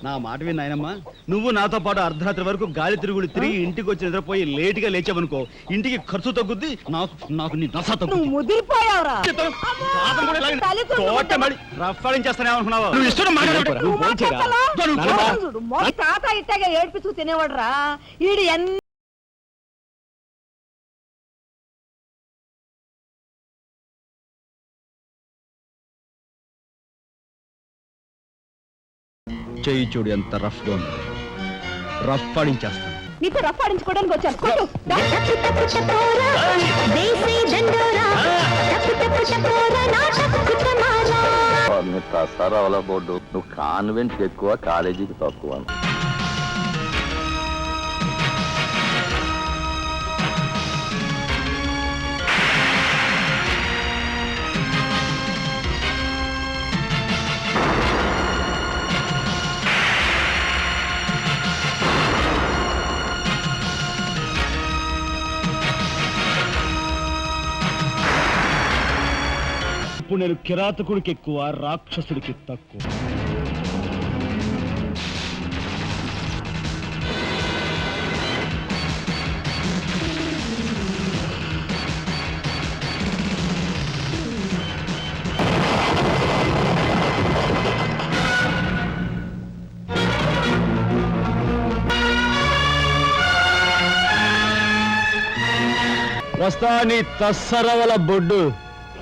నా మాట విని నాయనమ్మా, నువ్వు నాతో పాటు అర్ధరాత్రి వరకు గాలి తిరుగులు తిరిగి ఇంటికి వచ్చి నిద్రపోయి లేటుగా లేచావనుకో, ఇంటికి ఖర్చు తగ్గుద్ది, నాకు నీ నస తగ్గుద్ది. ముదిరిపోయావురా. రఫాడించేస్తానేమనుకున్నావా? తాత ఇట్టగా ఏడ్పిస్తూ తినేవాడురా. ఈడు ఎన్ని చెయ్యి చూడు ఎంత రఫ్ గా ఉంది. రఫ్ ఆడించేస్తాను. నీతో రఫ్ ఆడించుకోవడానికి వచ్చాను. బోర్డు నువ్వు కాన్వెంట్ ఎక్కువ, కాలేజీకి తక్కువ. ఇప్పుడు నేను కిరాతకుడికి ఎక్కువ, రాక్షసుడికి తక్కువ. వస్తా నీ తస్సరవల బొడ్డు.